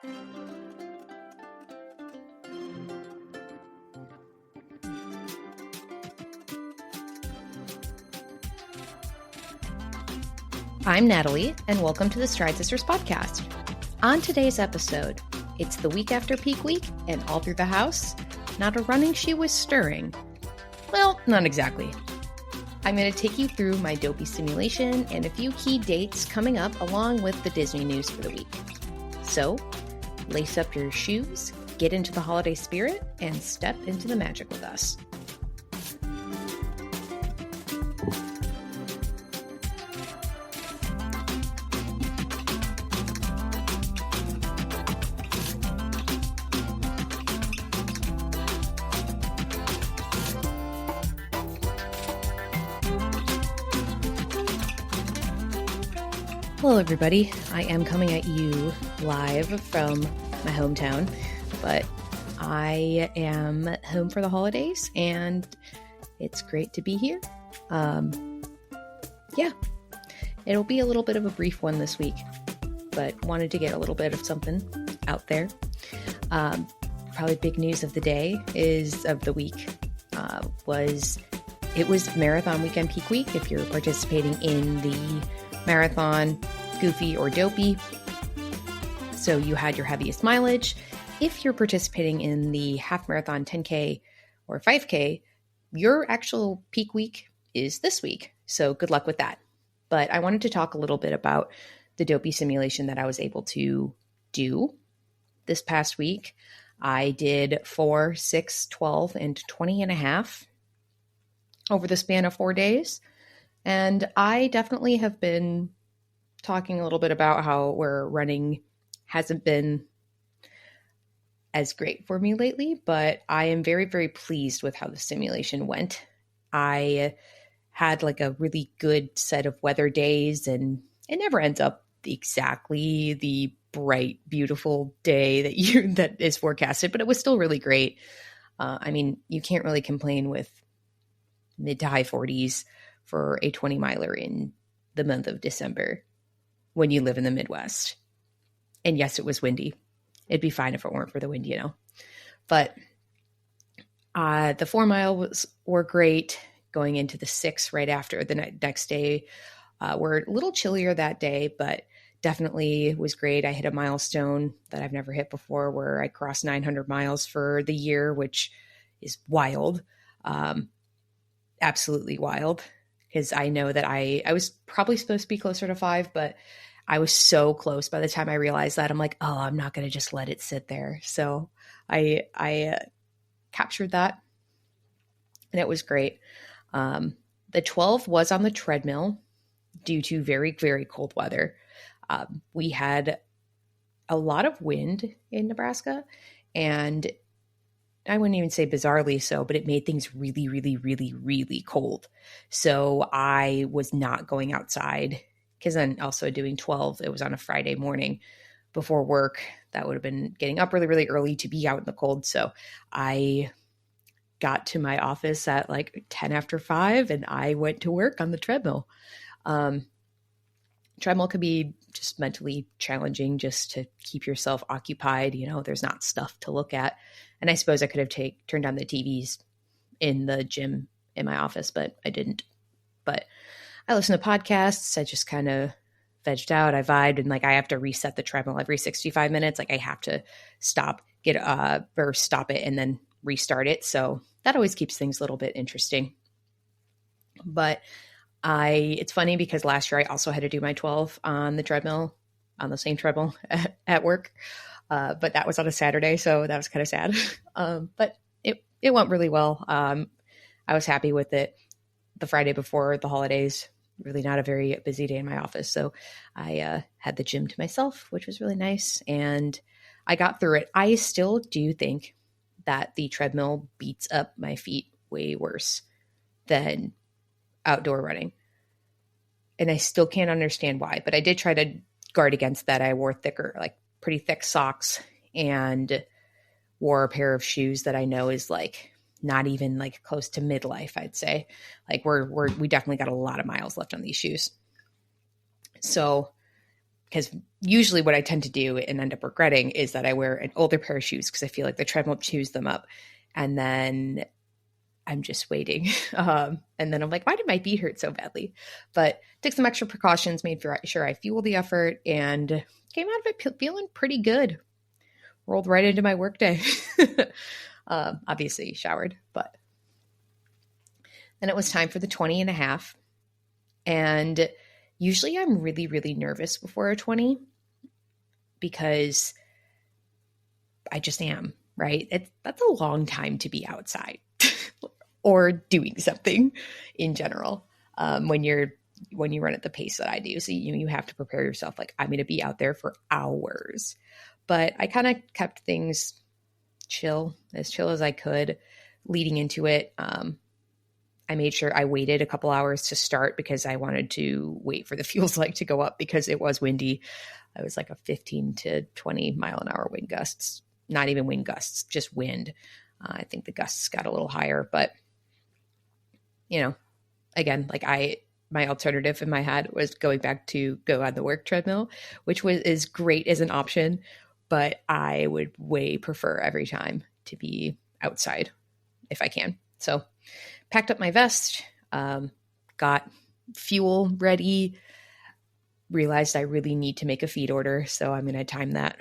I'm Natalie, and welcome to the Stride Sisters podcast. On today's episode, it's the week after peak week, and all through the house, not a running shoe was stirring. Well, not exactly. I'm going to take you through my Dopey simulation and a few key dates coming up along with the Disney news for the week. So, lace up your shoes, get into the holiday spirit, and step into the magic with us. Hello everybody, I am coming at you live from my hometown, but I am home for the holidays and it's great to be here. It'll be a little bit of a brief one this week, but wanted to get a little bit of something out there. Probably big news of the day of the week was Marathon Weekend Peak Week. If you're participating in the Marathon, Goofy, or Dopey, so you had your heaviest mileage. If you're participating in the half marathon, 10K, or 5K, your actual peak week is this week. So good luck with that. But I wanted to talk a little bit about the Dopey simulation that I was able to do this past week. I did 4, 6, 12, and 20 and a half over the span of 4 days. And I definitely have been talking a little bit about how where running hasn't been as great for me lately, but I am very, very pleased with how the simulation went. I had like a really good set of weather days, and it never ends up exactly the bright, beautiful day that is forecasted, but it was still really great. You can't really complain with mid to high 40s for a 20 miler in the month of December when you live in the Midwest. And yes, it was windy. It'd be fine if it weren't for the wind, But the 4 miles were great. Going into the 6 right after the next day were a little chillier that day, but definitely was great. I hit a milestone that I've never hit before where I crossed 900 miles for the year, which is wild. Absolutely wild. Because I know that I was probably supposed to be closer to 5, but I was so close by the time I realized that. I'm like, oh, I'm not going to just let it sit there. So I captured that, and it was great. The 12 was on the treadmill due to very, very cold weather. We had a lot of wind in Nebraska, and I wouldn't even say bizarrely so, but it made things really, really, really, really cold. So I was not going outside, because then also doing 12, it was on a Friday morning before work. That would have been getting up really, really early to be out in the cold. So I got to my office at like 10 after 5 and I went to work on the treadmill. Treadmill could be just mentally challenging just to keep yourself occupied. There's not stuff to look at. And I suppose I could have turned on the TVs in the gym in my office, but I didn't. But I listen to podcasts. I just kind of vegged out. I vibed, and I have to reset the treadmill every 65 minutes. I have to stop it and then restart it. So that always keeps things a little bit interesting. But it's funny because last year I also had to do my 12 on the treadmill, on the same treadmill at work. But that was on a Saturday, so that was kind of sad. But it went really well. I was happy with it. The Friday before the holidays, really not a very busy day in my office. So I had the gym to myself, which was really nice. And I got through it. I still do think that the treadmill beats up my feet way worse than outdoor running. And I still can't understand why, but I did try to guard against that. I wore pretty thick socks and wore a pair of shoes that I know is not even close to midlife, I'd say. We definitely got a lot of miles left on these shoes. So because usually what I tend to do and end up regretting is that I wear an older pair of shoes because I feel like the treadmill chews them up. And then I'm just waiting. And then I'm like, why did my feet hurt so badly? But took some extra precautions, made sure I fueled the effort, and came out of it feeling pretty good. Rolled right into my workday. Obviously showered, but then it was time for the 20 and a half. And usually I'm really, really nervous before a 20 because I just am, right? That's a long time to be outside or doing something in general when you run at the pace that I do. So you have to prepare yourself like I'm going to be out there for hours. But I kind of kept things chill as I could leading into it. I made sure I waited a couple hours to start because I wanted to wait for the fuel slag to go up because it was windy. It was like a 15 to 20 mile an hour wind gusts, not even wind gusts, just wind. I think the gusts got a little higher, but again, like my alternative in my head was going back to go on the work treadmill, which is great as an option, but I would way prefer every time to be outside if I can. So packed up my vest, got fuel ready, realized I really need to make a feed order. So I'm going to time that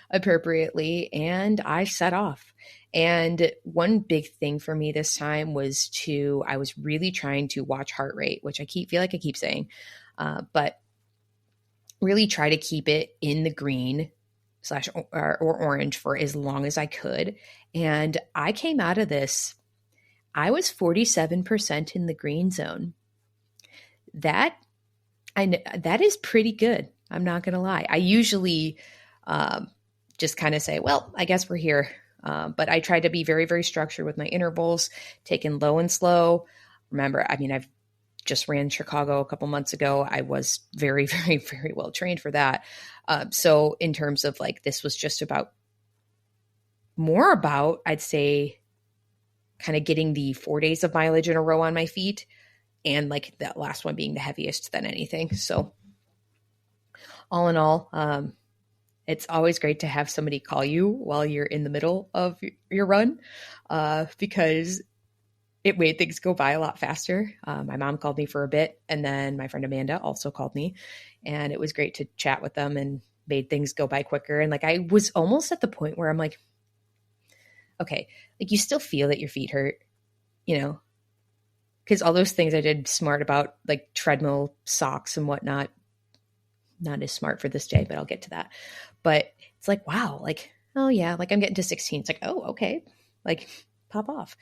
appropriately. And I set off. And one big thing for me this time was I was really trying to watch heart rate, which I feel like I keep saying, but really try to keep it in the green / or orange for as long as I could. And I came out of this, I was 47% in the green zone. That is pretty good. I'm not going to lie. I usually just kind of say, well, I guess we're here. But I tried to be very, very structured with my intervals, taking low and slow. Remember, I've just ran Chicago a couple months ago. I was very, very, very well trained for that. So in terms of like, this was just more about, I'd say, kind of getting the 4 days of mileage in a row on my feet, and like that last one being the heaviest than anything. So all in all, it's always great to have somebody call you while you're in the middle of your run, because it made things go by a lot faster. My mom called me for a bit, and then my friend Amanda also called me, and it was great to chat with them and made things go by quicker. And like, I was almost at the point where I'm like, okay, like you still feel that your feet hurt, because all those things I did smart about, like treadmill socks and whatnot, not as smart for this day, but I'll get to that. But it's like, wow, like, oh yeah, like I'm getting to 16. It's like, oh, okay, like pop off.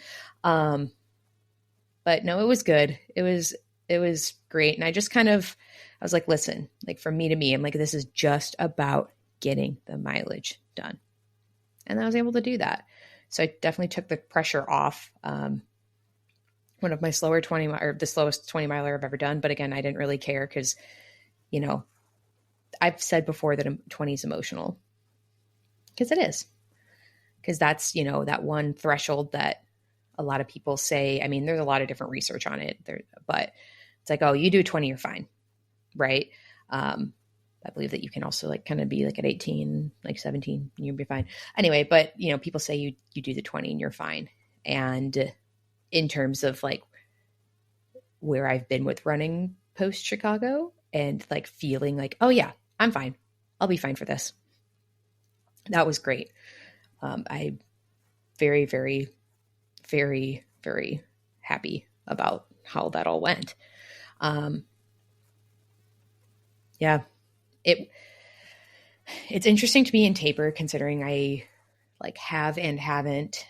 But no, it was good. It was great. And I just I was like, listen, like from me to me, I'm like, this is just about getting the mileage done. And I was able to do that. So I definitely took the pressure off. One of my slower 20 or the slowest 20 miler I've ever done. But again, I didn't really care because, I've said before that 20 is emotional, because it is, because that's, that one threshold that a lot of people say. I mean, there's a lot of different research on it there, but it's like, oh, you do 20, you're fine. Right. I believe that you can also like kind of be like at 18, like 17, you'll be fine. Anyway, but people say you do the 20 and you're fine. And in terms of like where I've been with running post Chicago and like feeling like, oh yeah, I'm fine. I'll be fine for this. That was great. I very, very, very, very happy about how that all went. Yeah. It's interesting to be in taper, considering I like have and haven't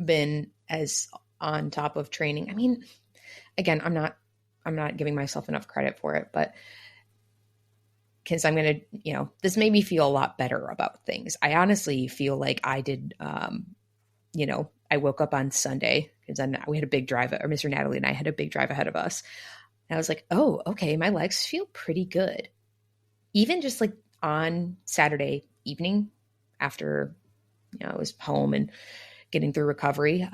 been as on top of training. I mean, again, I'm not giving myself enough credit for it, but because I'm going to, this made me feel a lot better about things. I honestly feel like I did, I woke up on Sunday because we had a big drive, or Mr. Natalie and I had a big drive ahead of us. And I was like, oh, okay, my legs feel pretty good. Even just like on Saturday evening after, I was home and getting through recovery.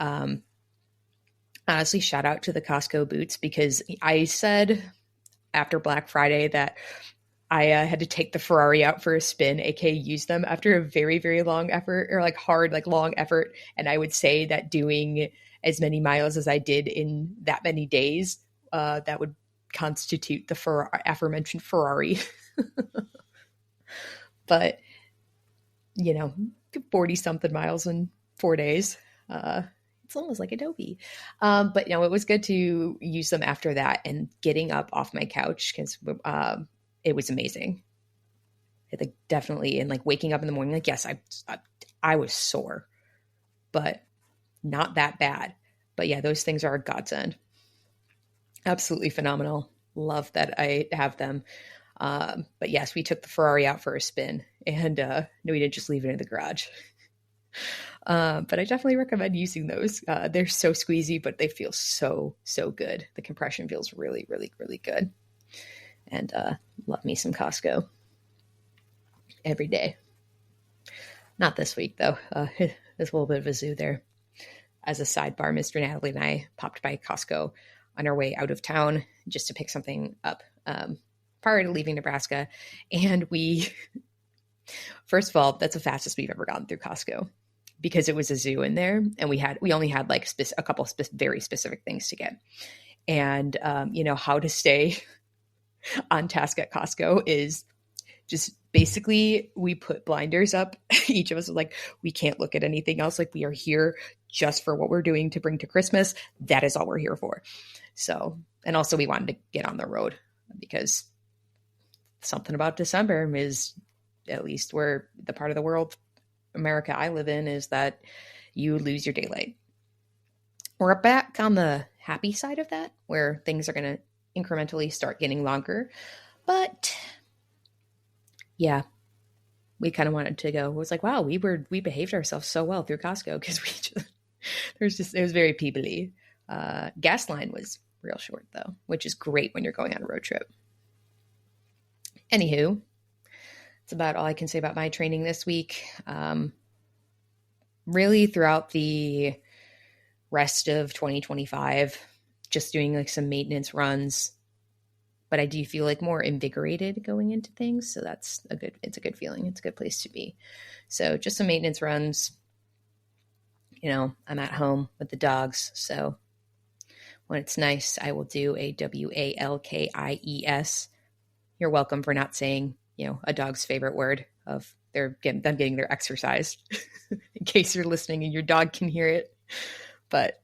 Honestly, shout out to the Costco boots, because I said after Black Friday that I had to take the Ferrari out for a spin, aka use them after a very, very long effort, or like hard, like long effort. And I would say that doing as many miles as I did in that many days, that would constitute the aforementioned Ferrari. But, 40 something miles in 4 days. It's almost like a Dopey. But it was good to use them after that, and getting up off my couch, because it was amazing. Like, definitely. And like waking up in the morning, like, yes, I was sore, but not that bad. But yeah, those things are a godsend. Absolutely phenomenal. Love that I have them. But yes, we took the Ferrari out for a spin, and no, we didn't just leave it in the garage. But I definitely recommend using those. They're so squeezy, but they feel so, so good. The compression feels really, really, really good. And love me some Costco every day. Not this week, though. There's a little bit of a zoo there. As a sidebar, Mr. Natalie and I popped by Costco on our way out of town just to pick something up prior to leaving Nebraska. And first of all, that's the fastest we've ever gotten through Costco, because it was a zoo in there, and we only had like a couple of very specific things to get. And how to stay on task at Costco is just basically we put blinders up. Each of us was like, we can't look at anything else. Like, we are here just for what we're doing to bring to Christmas. That is all we're here for. So, and also we wanted to get on the road, because something about December is, at least where the part of the world, America I live in, is that you lose your daylight. We're back on the happy side of that, where things are going to incrementally start getting longer. But yeah, we kind of wanted to go. It was like, wow, we behaved ourselves so well through Costco, because it was very peoply. Gas line was real short though, which is great when you're going on a road trip. Anywho, that's about all I can say about my training this week. Really throughout the rest of 2025, just doing like some maintenance runs, but I do feel like more invigorated going into things. So it's a good feeling. It's a good place to be. So just some maintenance runs. I'm at home with the dogs. So when it's nice, I will do a WALKIES. You're welcome for not saying, a dog's favorite word of them getting their exercise, in case you're listening and your dog can hear it. But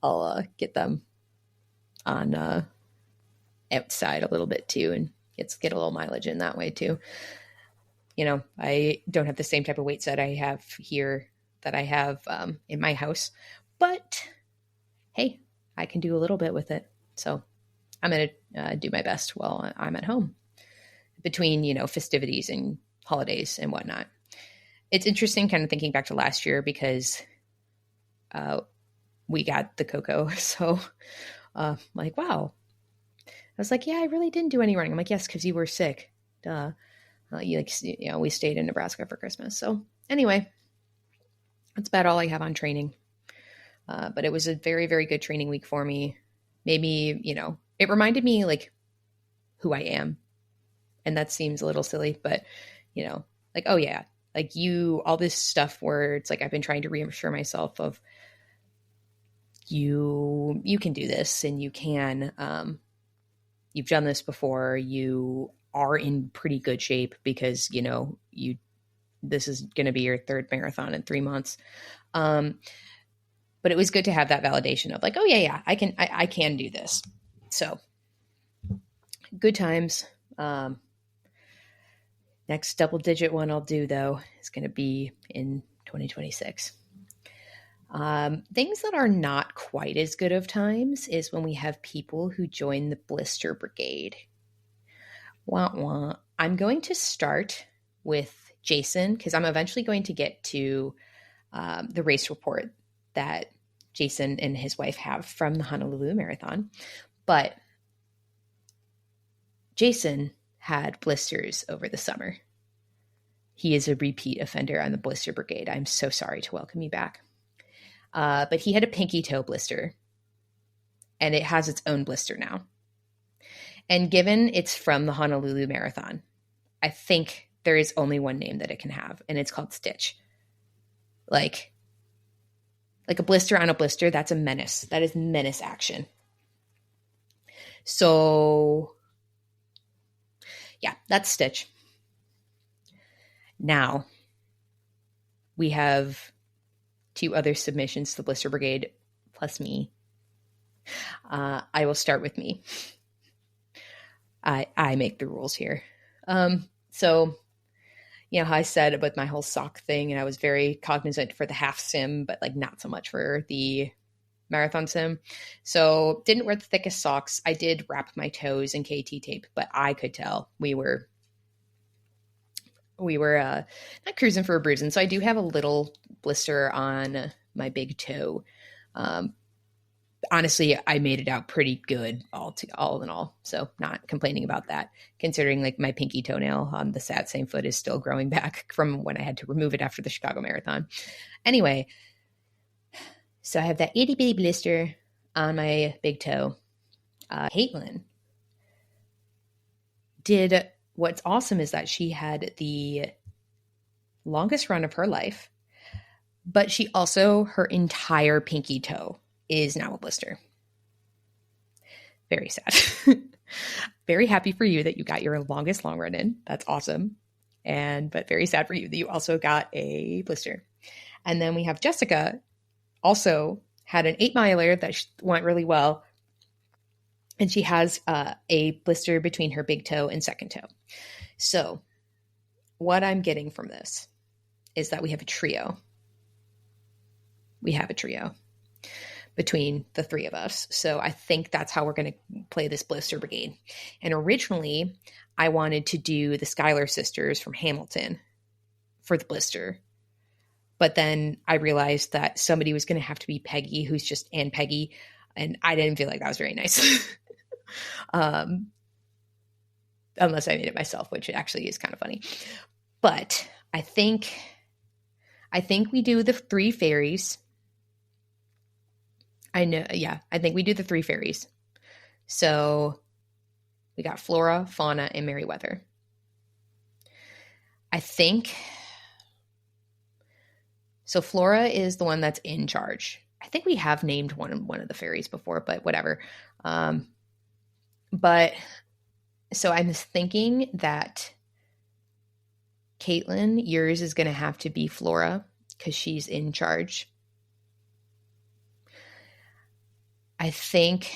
I'll get them on outside a little bit too, and get a little mileage in that way too. I don't have the same type of weight set I have here that I have in my house, but hey, I can do a little bit with it. So I'm going to do my best while I'm at home between, festivities and holidays and whatnot. It's interesting kind of thinking back to last year, because we got the cocoa. So like, wow. I was like, yeah, I really didn't do any running. I'm like, yes, because you were sick. Duh. We stayed in Nebraska for Christmas. So anyway, that's about all I have on training. But it was a very, very good training week for me. Made me, it reminded me like who I am. And that seems a little silly, but like, oh yeah, like all this stuff where it's like, I've been trying to reassure myself of you can do this, and you can, you've done this before. You are in pretty good shape, because, this is going to be your third marathon in 3 months. But it was good to have that validation of like, oh yeah, I can do this. So good times. Next double-digit one I'll do, though, is going to be in 2026. Things that are not quite as good of times is when we have people who join the blister brigade. Wah, wah. I'm going to start with Jason, because I'm eventually going to get to the race report that Jason and his wife have from the Honolulu Marathon. But Jason had blisters over the summer. He is a repeat offender on the blister brigade. I'm so sorry to welcome you back. But he had a pinky toe blister, and it has its own blister now. And given it's from the Honolulu Marathon, I think there is only one name that it can have, and it's called Stitch. Like a blister on a blister, that's a menace. That is menace action. So yeah, that's Stitch. Now we have 2 other submissions to the Blister Brigade plus me. I will start with me. I make the rules here. So, you know how I said about my whole sock thing, and I was very cognizant for the half sim, but like not so much for the marathon sim. So didn't wear the thickest socks. I did wrap my toes in KT tape, but I could tell we were not cruising for a bruising. So I do have a little blister on my big toe. Honestly, I made it out pretty good all in all. So not complaining about that, considering like my pinky toenail on the same foot is still growing back from when I had to remove it after the Chicago Marathon. Anyway, so I have that itty bitty blister on my big toe. Caitlin did, what's awesome is that she had the longest run of her life, but she also, her entire pinky toe is now a blister. Very sad. Very happy for you that you got your longest long run in. That's awesome. But very sad for you that you also got a blister. And then we have Jessica, also had an 8-miler that went really well. And she has a blister between her big toe and second toe. So what I'm getting from this is that we have a trio. We have a trio between the 3 of us. So I think that's how we're going to play this Blister Brigade. And originally, I wanted to do the Schuyler sisters from Hamilton for the blister. But then I realized that somebody was going to have to be Peggy, who's just Ann Peggy. And I didn't feel like that was very nice. Unless I made it myself, which actually is kind of funny. But I think we do the 3 fairies. I think we do the 3 fairies. So we got Flora, Fauna, and Merriweather. I think so. Flora is the one that's in charge. I think we have named one of the fairies before, but whatever. But so I'm thinking that Caitlin, yours is going to have to be Flora because she's in charge. I think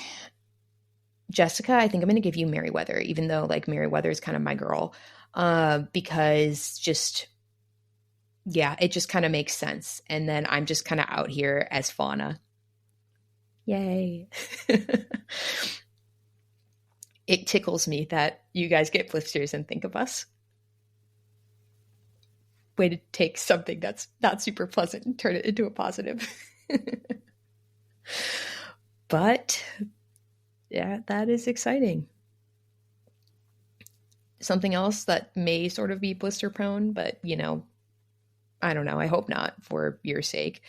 Jessica, I'm going to give you Merriweather, even though like Merriweather is kind of my girl, because it just kind of makes sense. And then I'm just kind of out here as Fauna. Yay. It tickles me that you guys get blisters and think of us. Way to take something that's not super pleasant and turn it into a positive. But yeah, that is exciting. Something else that may sort of be blister prone, but I don't know. I hope not for your sake.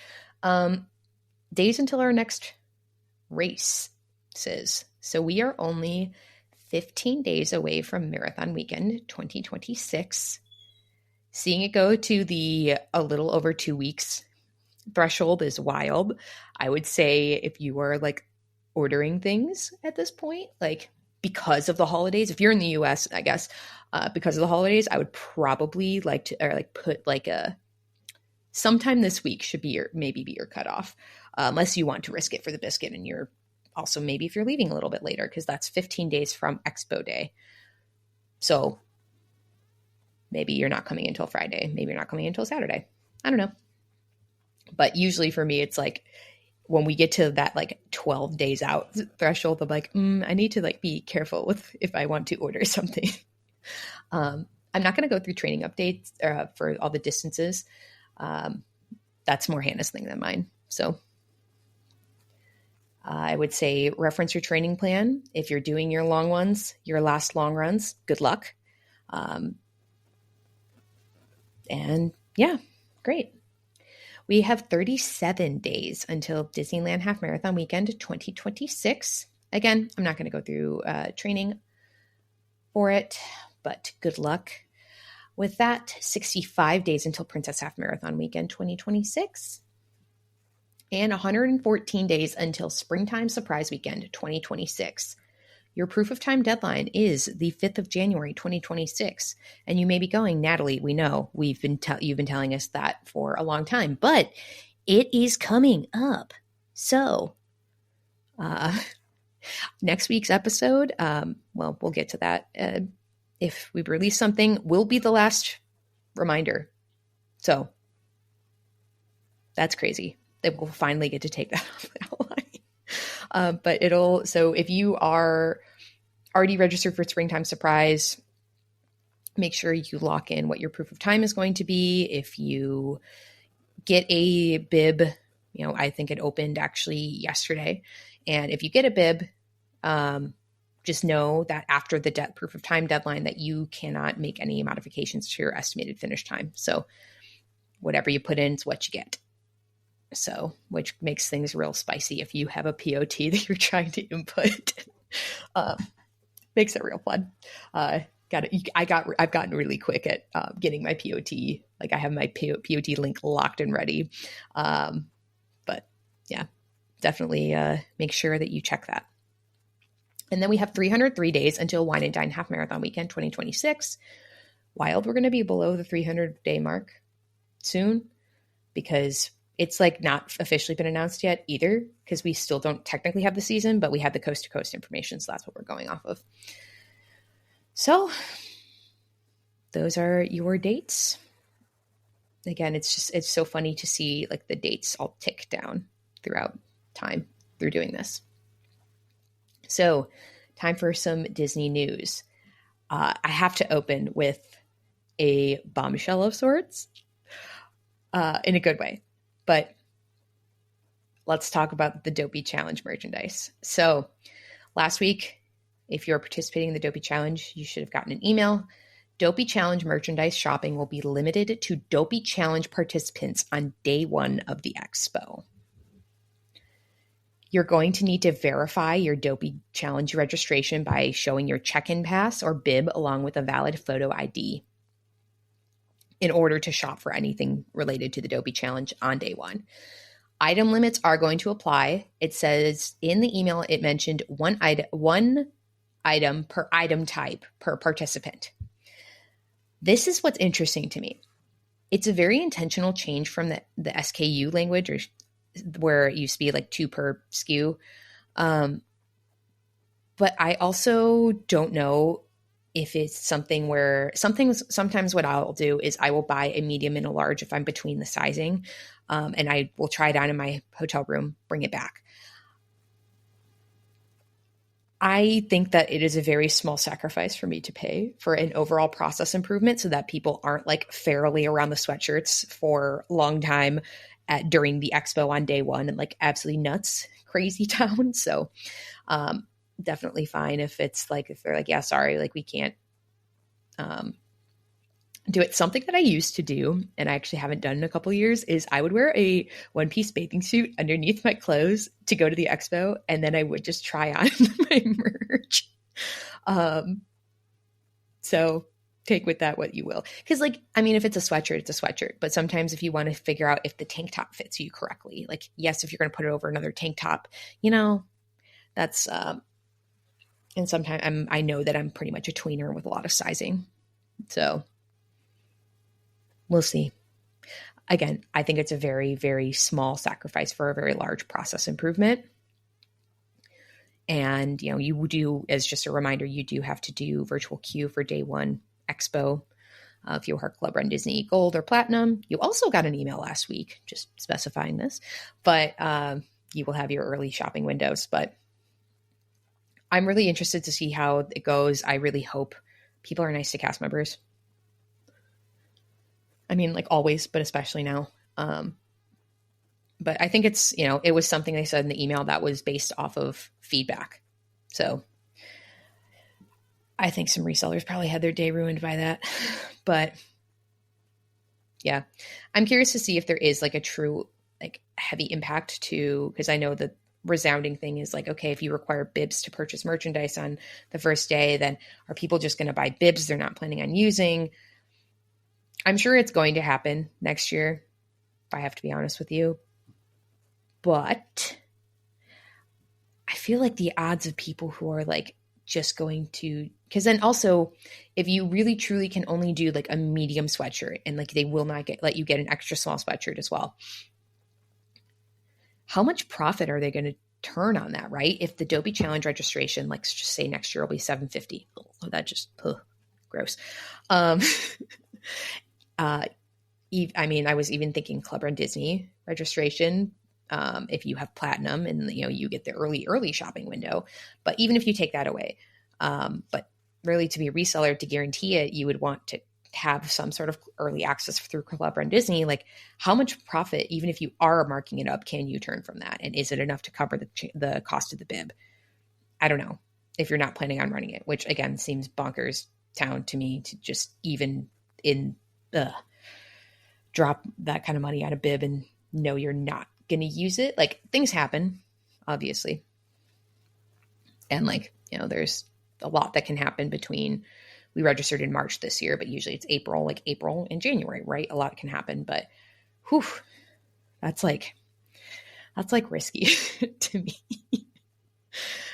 Days until our next race, says. So we are only 15 days away from Marathon Weekend 2026. Seeing it go to a little over 2 weeks threshold is wild. I would say if you are like ordering things at this point, like because of the holidays, if you're in the US, I guess, because of the holidays, I would probably like to, or like put like sometime this week should be maybe be your cutoff, unless you want to risk it for the biscuit. And you're also, maybe if you're leaving a little bit later, because that's 15 days from Expo Day. So maybe you're not coming until Friday. Maybe you're not coming until Saturday. I don't know. But usually for me, it's like when we get to that like 12 days out threshold, I'm like, I need to like be careful with if I want to order something. I'm not going to go through training updates for all the distances. That's more Hannah's thing than mine. So I would say reference your training plan. If you're doing your long ones, your last long runs, good luck. And yeah, great. We have 37 days until Disneyland Half Marathon Weekend 2026. Again, I'm not going to go through training for it, but good luck. With that, 65 days until Princess Half Marathon Weekend 2026 and 114 days until Springtime Surprise Weekend 2026. Your proof of time deadline is the 5th of January 2026. And you may be going, Natalie, we know you've been telling us that for a long time, but it is coming up. So next week's episode, well, we'll get to that. If we release something, will be the last reminder. So that's crazy that we'll finally get to take that off the outline. So if you are already registered for Springtime Surprise, make sure you lock in what your proof of time is going to be. If you get a bib, I think it opened actually yesterday. And if you get a bib, just know that after the proof of time deadline that you cannot make any modifications to your estimated finish time. So whatever you put in is what you get. So, which makes things real spicy if you have a POT that you're trying to input. Makes it real fun. I've gotten really quick at getting my POT. Like I have my POT link locked and ready. But yeah, definitely make sure that you check that. And then we have 303 days until Wine and Dine Half Marathon Weekend 2026. Wild, we're going to be below the 300-day mark soon because it's like not officially been announced yet either because we still don't technically have the season, but we have the coast-to-coast information, so that's what we're going off of. So those are your dates. Again, it's so funny to see like the dates all tick down throughout time through doing this. So time for some Disney news. I have to open with a bombshell of sorts in a good way. But let's talk about the Dopey Challenge merchandise. So last week, if you're participating in the Dopey Challenge, you should have gotten an email. Dopey Challenge merchandise shopping will be limited to Dopey Challenge participants on day one of the expo. You're going to need to verify your Dopey Challenge registration by showing your check-in pass or bib along with a valid photo ID in order to shop for anything related to the Dopey Challenge on day one. Item limits are going to apply. It says in the email, it mentioned one item per item type per participant. This is what's interesting to me. It's a very intentional change from the SKU language, or where it used to be like 2 per SKU. But I also don't know if it's something where sometimes what I'll do is I will buy a medium and a large if I'm between the sizing, and I will try it on in my hotel room, bring it back. I think that it is a very small sacrifice for me to pay for an overall process improvement so that people aren't like fairly around the sweatshirts for a long time during the expo on day one and like absolutely nuts, crazy town. So, definitely fine if they're like, yeah, sorry, like we can't do it. Something that I used to do, and I actually haven't done in a couple of years, is I would wear a one-piece bathing suit underneath my clothes to go to the expo, and then I would just try on my merch. So take with that what you will. Because if it's a sweatshirt, it's a sweatshirt. But sometimes if you want to figure out if the tank top fits you correctly, like, yes, if you're going to put it over another tank top, that's... And sometimes I know that I'm pretty much a tweener with a lot of sizing. So we'll see. Again, I think it's a very, very small sacrifice for a very large process improvement. And, you do, as just a reminder, you do have to do virtual queue for day one expo. If you are Club Run Disney Gold or Platinum. You also got an email last week, just specifying this, but you will have your early shopping windows. But I'm really interested to see how it goes. I really hope people are nice to cast members. I mean, like always, but especially now. But I think it's, it was something they said in the email that was based off of feedback. So I think some resellers probably had their day ruined by that. But yeah, I'm curious to see if there is like a true, like heavy impact to, because I know that resounding thing is like, okay, if you require bibs to purchase merchandise on the first day, then are people just going to buy bibs they're not planning on using? I'm sure it's going to happen next year, if I have to be honest with you. But I feel like the odds of people who are like just going to, because then also if you really truly can only do like a medium sweatshirt and like they will not let you get an extra small sweatshirt as well, how much profit are they going to turn on that, right? If the Dopey Challenge registration, like just say next year will be $750. Oh, that just gross. I mean, I was even thinking Club Run Disney registration. If you have platinum and you get the early shopping window, but even if you take that away, but really to be a reseller to guarantee it, you would want to have some sort of early access through Club Run Disney. Like how much profit, even if you are marking it up, can you turn from that? And is it enough to cover the cost of the bib? I don't know if you're not planning on running it, which again seems bonkers town to me to just even drop that kind of money on a bib and know you're not going to use it. Like things happen, obviously. And like, there's a lot that can happen between we registered in March this year, but usually it's April and January, right? A lot can happen, but whew, that's like risky to me.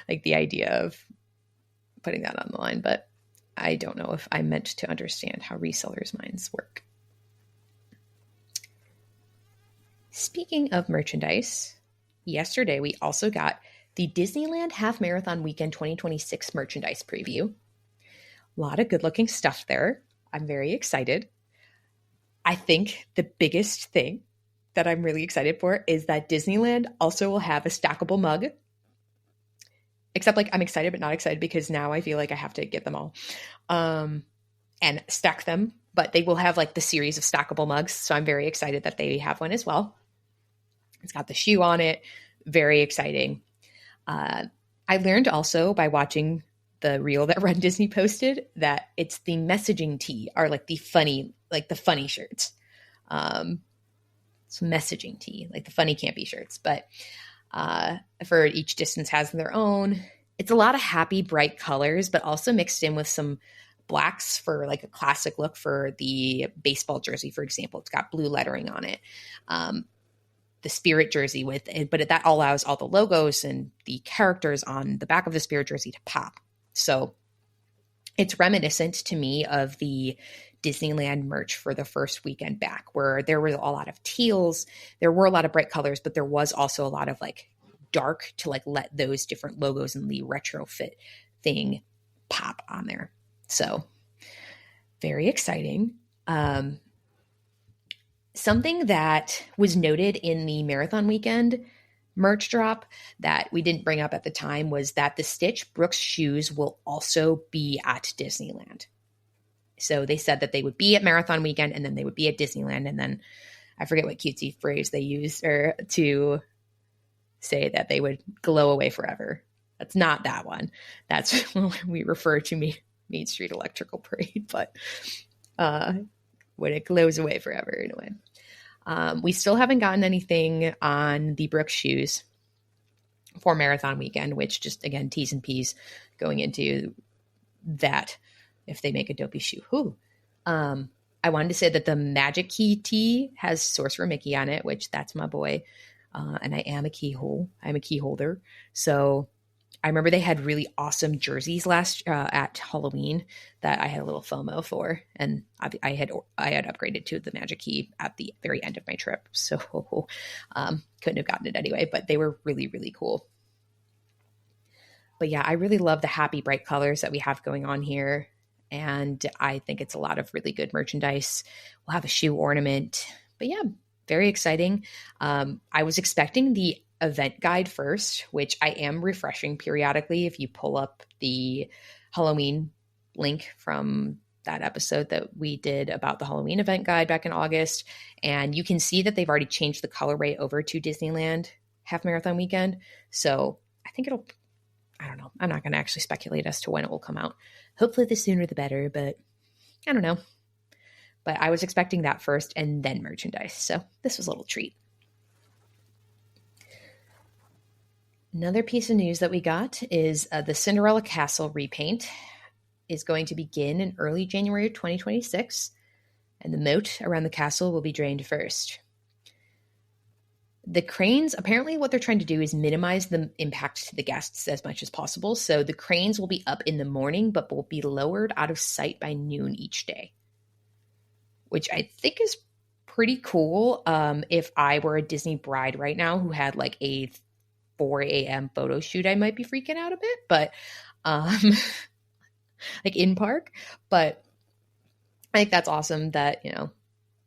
Like the idea of putting that on the line, but I don't know if I'm meant to understand how resellers' minds work. Speaking of merchandise, yesterday we also got the Disneyland Half Marathon Weekend 2026 merchandise preview. A lot of good-looking stuff there. I'm very excited. I think the biggest thing that I'm really excited for is that Disneyland also will have a stackable mug. Except like I'm excited but not excited because now I feel like I have to get them all and stack them. But they will have like the series of stackable mugs. So I'm very excited that they have one as well. It's got the shoe on it. Very exciting. I learned also by watching the reel that Run Disney posted that it's the messaging tee are like the funny shirts. It's messaging tee, like the funny campy shirts. But for each distance has their own. It's a lot of happy, bright colors, but also mixed in with some blacks for like a classic look for the baseball jersey, for example. It's got blue lettering on it. The Spirit jersey with it, but that allows all the logos and the characters on the back of the Spirit jersey to pop. So it's reminiscent to me of the Disneyland merch for the first weekend back, where there were a lot of teals, there were a lot of bright colors, but there was also a lot of like dark to like let those different logos and the retrofit thing pop on there. So very exciting. Something that was noted in the marathon weekend merch drop that we didn't bring up at the time was that the Stitch Brooks shoes will also be at Disneyland. So they said that they would be at marathon weekend and then they would be at Disneyland. And then I forget what cutesy phrase they used to say that they would glow away forever. That's not that one. That's when we refer to Main Street Electrical Parade, but when it glows away forever in a way. We still haven't gotten anything on the Brooks shoes for marathon weekend, which just, again, T's and P's going into that if they make a Dopey shoe. I wanted to say that the Magic Key tee has Sorcerer Mickey on it, which that's my boy. And I am a keyhole. I'm a key holder. So I remember they had really awesome jerseys at Halloween that I had a little FOMO for, and I had upgraded to the Magic Key at the very end of my trip, so couldn't have gotten it anyway. But they were really, really cool. But yeah, I really love the happy, bright colors that we have going on here, and I think it's a lot of really good merchandise. We'll have a shoe ornament, but yeah, very exciting. I was expecting the event guide first, which I am refreshing periodically. If you pull up the Halloween link from that episode that we did about the Halloween event guide back in August, and you can see that they've already changed the colorway over to Disneyland Half Marathon Weekend. So I think I don't know. I'm not going to actually speculate as to when it will come out. Hopefully the sooner the better, but I don't know. But I was expecting that first and then merchandise. So this was a little treat. Another piece of news that we got is the Cinderella Castle repaint is going to begin in early January of 2026. and the moat around the castle will be drained first. The cranes, apparently what they're trying to do is minimize the impact to the guests as much as possible. So the cranes will be up in the morning, but will be lowered out of sight by noon each day, which I think is pretty cool. If I were a Disney bride right now who had like a 4 a.m. photo shoot, I might be freaking out a bit, but like in park. But I think that's awesome that,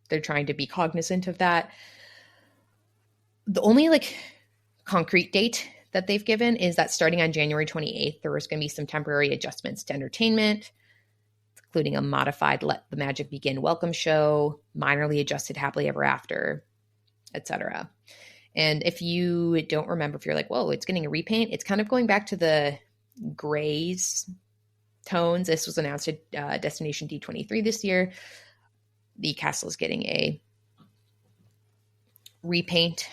they're trying to be cognizant of that. The only like concrete date that they've given is that starting on January 28th, there was going to be some temporary adjustments to entertainment, including a modified Let the Magic Begin welcome show, minorly adjusted Happily Ever After, etc. And if you don't remember, if you're like, whoa, it's getting a repaint, it's kind of going back to the grays tones. This was announced at Destination D23 this year. The castle is getting a repaint.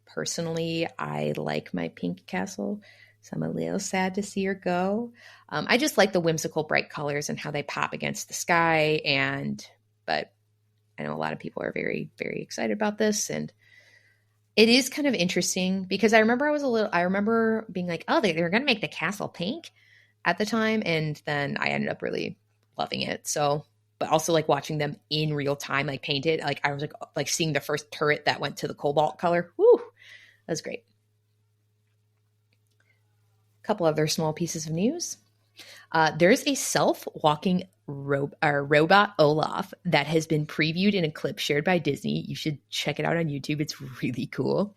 Personally, I like my pink castle, so I'm a little sad to see her go. I just like the whimsical bright colors and how they pop against the sky. But I know a lot of people are very, very excited about this, and it is kind of interesting because I remember being like, oh, they're going to make the castle pink at the time, and then I ended up really loving it. So. But also like watching them in real time, like painted, like I was like seeing the first turret that went to the cobalt color. Woo, that was great. A couple other small pieces of news. There's a self-walking robot Olaf that has been previewed in a clip shared by Disney. You should check it out on YouTube. It's really cool.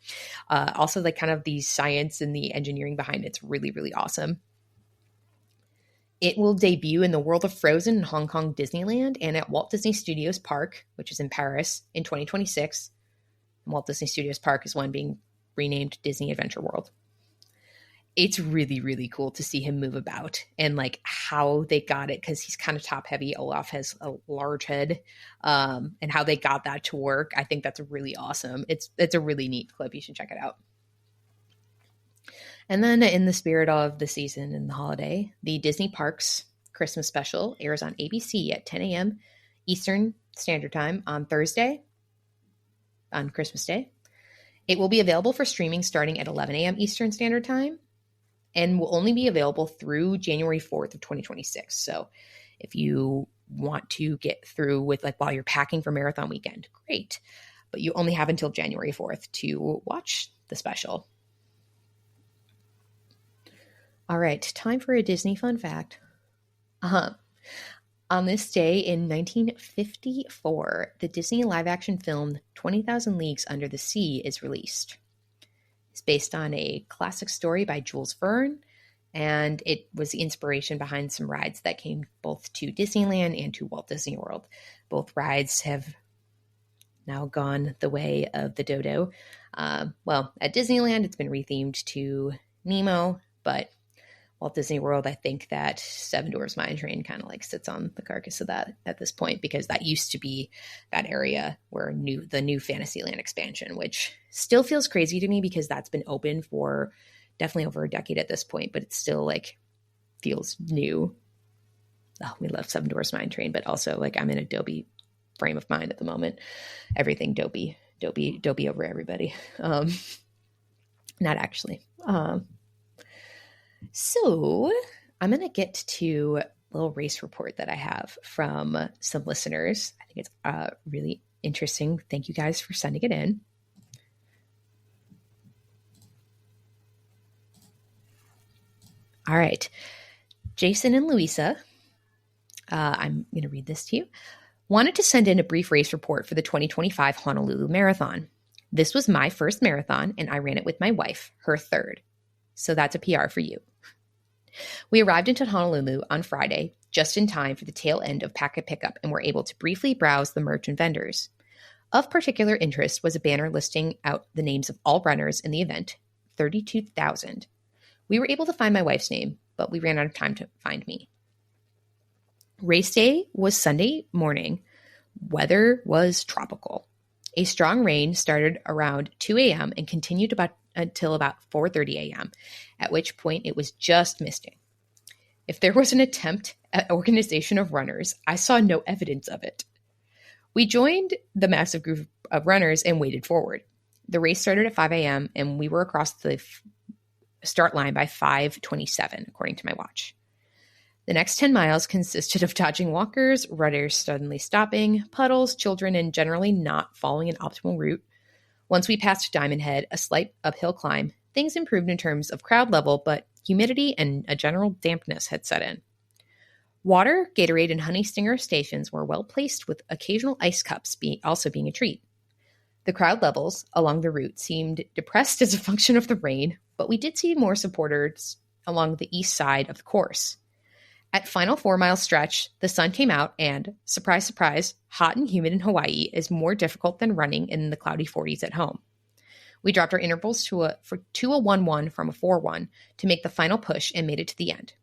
Also like kind of the science and the engineering behind it's really, really awesome. It will debut in the World of Frozen in Hong Kong Disneyland and at Walt Disney Studios Park, which is in Paris, in 2026. Walt Disney Studios Park is one being renamed Disney Adventure World. It's really, really cool to see him move about and like how they got it, because he's kind of top heavy. Olaf has a large head, and how they got that to work. I think that's really awesome. It's a really neat clip. You should check it out. And then in the spirit of the season and the holiday, the Disney Parks Christmas special airs on ABC at 10 a.m. Eastern Standard Time on Thursday, on Christmas Day. It will be available for streaming starting at 11 a.m. Eastern Standard Time and will only be available through January 4th of 2026. So if you want to get through with like while you're packing for marathon weekend, great. But you only have until January 4th to watch the special. All right, time for a Disney fun fact. On this day in 1954, the Disney live-action film 20,000 Leagues Under the Sea is released. It's based on a classic story by Jules Verne, and it was the inspiration behind some rides that came both to Disneyland and to Walt Disney World. Both rides have now gone the way of the dodo. Well, at Disneyland, it's been rethemed to Nemo, but Walt Disney World, I think that Seven Dwarfs Mine Train kind of like sits on the carcass of that at this point, because that used to be that area where the new Fantasyland expansion, which still feels crazy to me because that's been open for definitely over a decade at this point, but it still like feels new. Oh, we love Seven Dwarfs Mine Train, but also like I'm in a Dopey frame of mind at the moment. Everything Dopey over everybody. Not actually. So I'm going to get to a little race report that I have from some listeners. I think it's really interesting. Thank you guys for sending it in. All right. Jason and Louisa, I'm going to read this to you. Wanted to send in a brief race report for the 2025 Honolulu Marathon. This was my first marathon, and I ran it with my wife, her third. So that's a PR for you. We arrived into Honolulu on Friday, just in time for the tail end of packet pickup, and were able to briefly browse the merchant vendors. Of particular interest was a banner listing out the names of all runners in the event, 32,000. We were able to find my wife's name, but we ran out of time to find me. Race day was Sunday morning. Weather was tropical. A strong rain started around 2 a.m. and continued until about 4:30 a.m., at which point it was just misting. If there was an attempt at organization of runners, I saw no evidence of it. We joined the massive group of runners and waded forward. The race started at 5 a.m. and we were across the start line by 5:27, according to my watch. The next 10 miles consisted of dodging walkers, runners suddenly stopping, puddles, children, and generally not following an optimal route. Once we passed Diamond Head, a slight uphill climb, things improved in terms of crowd level, but humidity and a general dampness had set in. Water, Gatorade, and Honey Stinger stations were well placed, with occasional ice cups also being a treat. The crowd levels along the route seemed depressed as a function of the rain, but we did see more supporters along the east side of the course. At final 4-mile stretch, the sun came out and, surprise, surprise, hot and humid in Hawaii is more difficult than running in the cloudy 40s at home. We dropped our intervals to a 1:1 from a 4:1 to make the final push and made it to the end.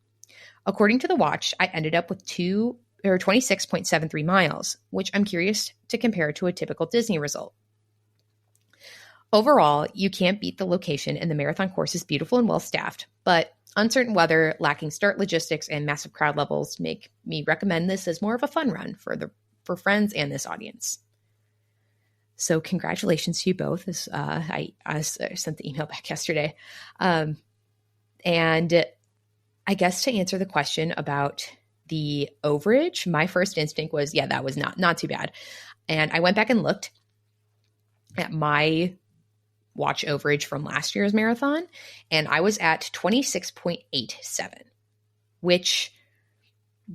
According to the watch, I ended up with 26.73 miles, which I'm curious to compare to a typical Disney result. Overall, you can't beat the location, and the marathon course is beautiful and well-staffed, but uncertain weather, lacking start logistics, and massive crowd levels make me recommend this as more of a fun run for friends and this audience. So congratulations to you both. I sent the email back yesterday. And I guess to answer the question about the overage, my first instinct was, yeah, that was not too bad. And I went back and looked at my watch overage from last year's marathon, and I was at 26.87, which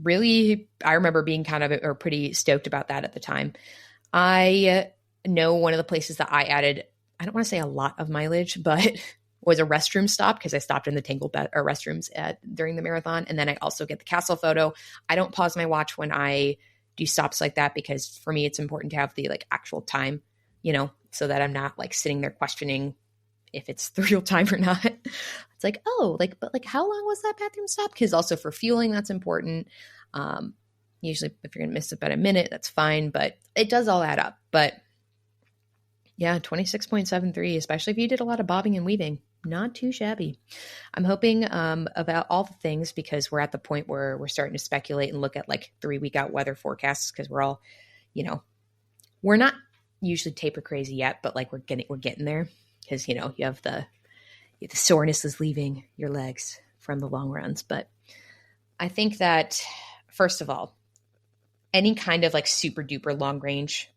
really, I remember being pretty stoked about that at the time. I know one of the places that I added, I don't want to say a lot of mileage, but was a restroom stop, because I stopped in the Tangled restrooms during the marathon. And then I also get the castle photo. I don't pause my watch when I do stops like that, because for me, it's important to have the actual time, so that I'm not sitting there questioning if it's the real time or not. It's but how long was that bathroom stop? Because also for fueling, that's important. Usually if you're going to miss about a minute, that's fine, but it does all add up. But yeah, 26.73, especially if you did a lot of bobbing and weaving, not too shabby. I'm hoping about all the things, because we're at the point where we're starting to speculate and look at 3-week out weather forecasts, because we're all, we're not usually taper crazy yet, but we're getting there, because you have the soreness is leaving your legs from the long runs. But I think that, first of all, any kind of super duper long range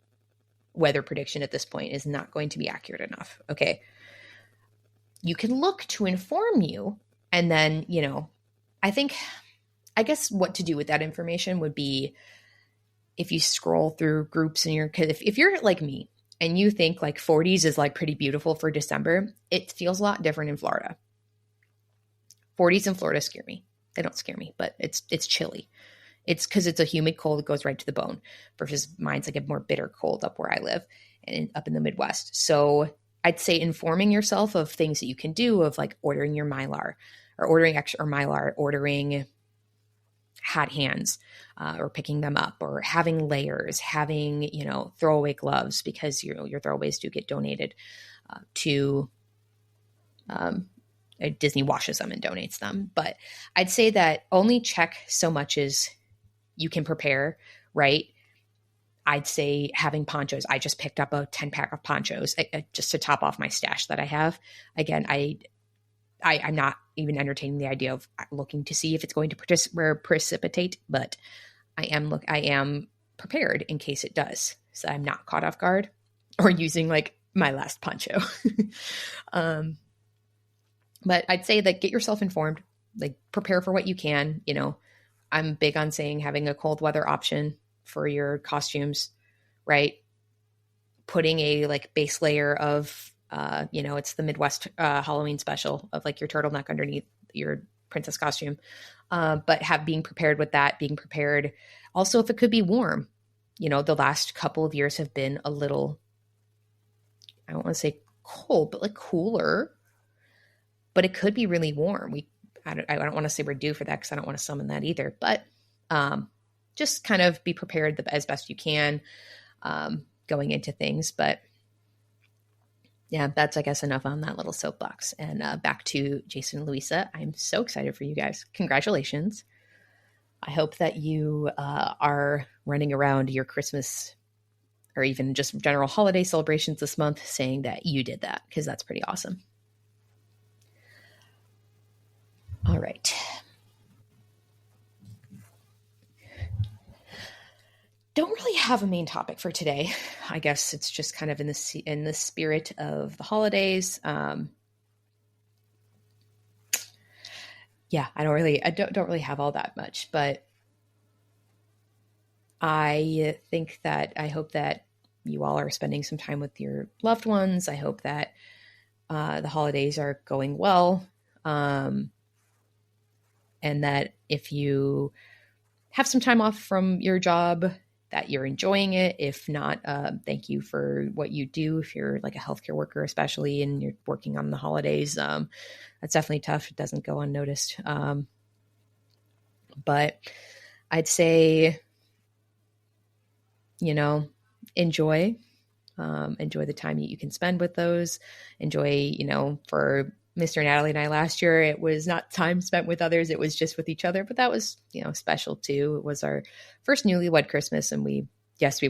weather prediction at this point is not going to be accurate enough. Okay. You can look to inform you, and then, I guess what to do with that information would be, if you scroll through groups in because if you're like me and you think 40s is pretty beautiful for December, it feels a lot different in Florida. 40s in Florida scare me. They don't scare me, but it's chilly. It's because it's a humid cold that goes right to the bone, versus mine's a more bitter cold up where I live and up in the Midwest. So I'd say informing yourself of things that you can do, of ordering your Mylar, or ordering extra Mylar, ordering hat hands, or picking them up, or having layers, having, throwaway gloves, because your throwaways do get donated to Disney washes them and donates them. But I'd say that only check so much as you can prepare, right? I'd say having ponchos. I just picked up a 10-pack of ponchos just to top off my stash that I have. Again, I'm not even entertaining the idea of looking to see if it's going to precipitate, but I am prepared in case it does, so I'm not caught off guard or using my last poncho. But I'd say that get yourself informed, prepare for what you can. I'm big on saying having a cold weather option for your costumes, right? Putting a base layer of, it's the Midwest Halloween special of your turtleneck underneath your princess costume. But being prepared with that, being prepared also if it could be warm. The last couple of years have been a little, I don't want to say cold, but cooler, but it could be really warm. I don't want to say we're due for that, because I don't want to summon that either, but just kind of be prepared as best you can going into things. But yeah, that's, I guess, enough on that little soapbox. And back to Jason and Louisa. I'm so excited for you guys. Congratulations. I hope that you are running around your Christmas or even just general holiday celebrations this month, saying that you did that, because that's pretty awesome. All right. Don't really have a main topic for today. I guess it's just kind of in the spirit of the holidays. Yeah, I don't really have all that much, but I hope that you all are spending some time with your loved ones. I hope that the holidays are going well. And that if you have some time off from your job, that you're enjoying it. If not, thank you for what you do. If you're like a healthcare worker, especially, and you're working on the holidays, that's definitely tough. It doesn't go unnoticed. But I'd say, enjoy the time that you can spend with those. Enjoy, for Mr. Natalie and I last year, it was not time spent with others. It was just with each other, but that was, special too. It was our first newlywed Christmas, and we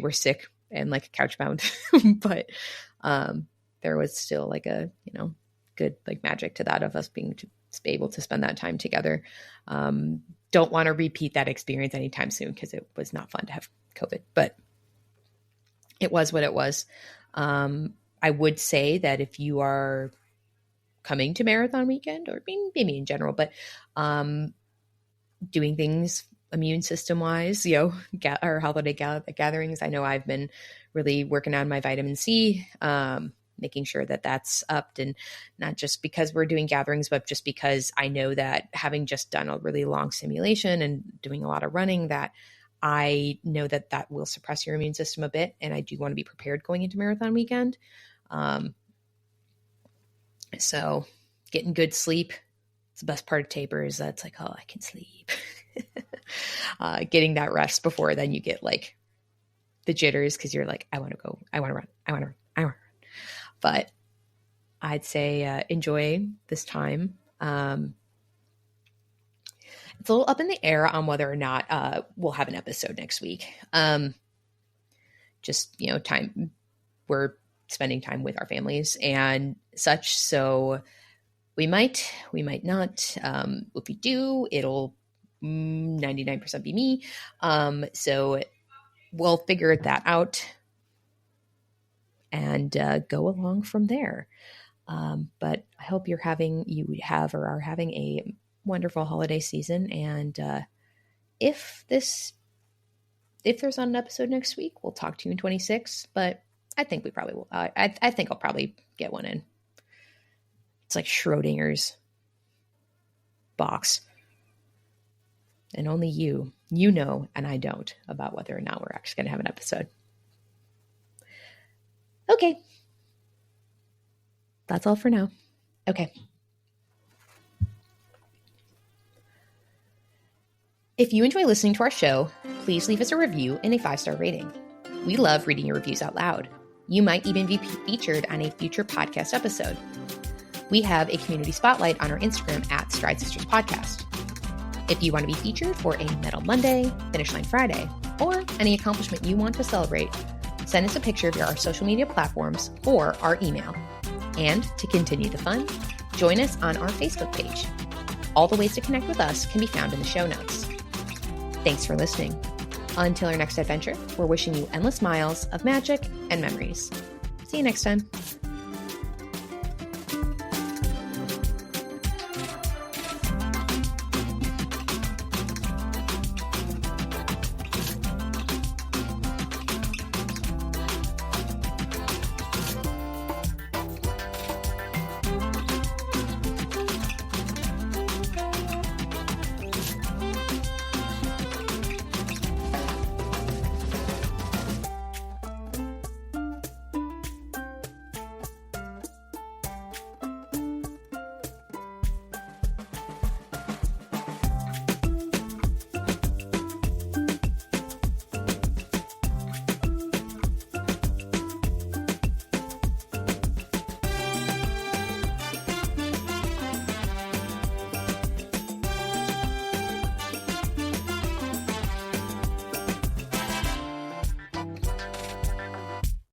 were sick and like couch bound, but there was still like a, good like magic to that of us being able to spend that time together. Don't want to repeat that experience anytime soon, because it was not fun to have COVID, but it was what it was. I would say that if you are coming to marathon weekend, or maybe in general, but doing things immune system wise, or holiday gatherings. I know I've been really working on my vitamin C, making sure that that's upped, and not just because we're doing gatherings, but just because I know that having just done a really long simulation and doing a lot of running, that I know that will suppress your immune system a bit. And I do want to be prepared going into marathon weekend. So getting good sleep, it's the best part of taper, is that's like, oh, I can sleep. Getting that rest before then you get like the jitters, because you're like, I want to go, I want to run, I want to run, I want to run. But I'd say enjoy this time. It's a little up in the air on whether or not we'll have an episode next week. Just, time, we're spending time with our families and such. So we might not. If we do, it'll 99% be me. So we'll figure that out and go along from there. But I hope you are having a wonderful holiday season. And if there's not an episode next week, we'll talk to you in 26. But I think we probably will. I think I'll probably get one in. It's like Schrodinger's box. And only you know, and I don't, about whether or not we're actually going to have an episode. Okay. That's all for now. Okay. If you enjoy listening to our show, please leave us a review and a 5-star rating. We love reading your reviews out loud. You might even be featured on a future podcast episode. We have a community spotlight on our Instagram at Stride Sisters Podcast. If you want to be featured for a Medal Monday, Finish Line Friday, or any accomplishment you want to celebrate, send us a picture via our social media platforms or our email. And to continue the fun, join us on our Facebook page. All the ways to connect with us can be found in the show notes. Thanks for listening. Until our next adventure, we're wishing you endless miles of magic and memories. See you next time.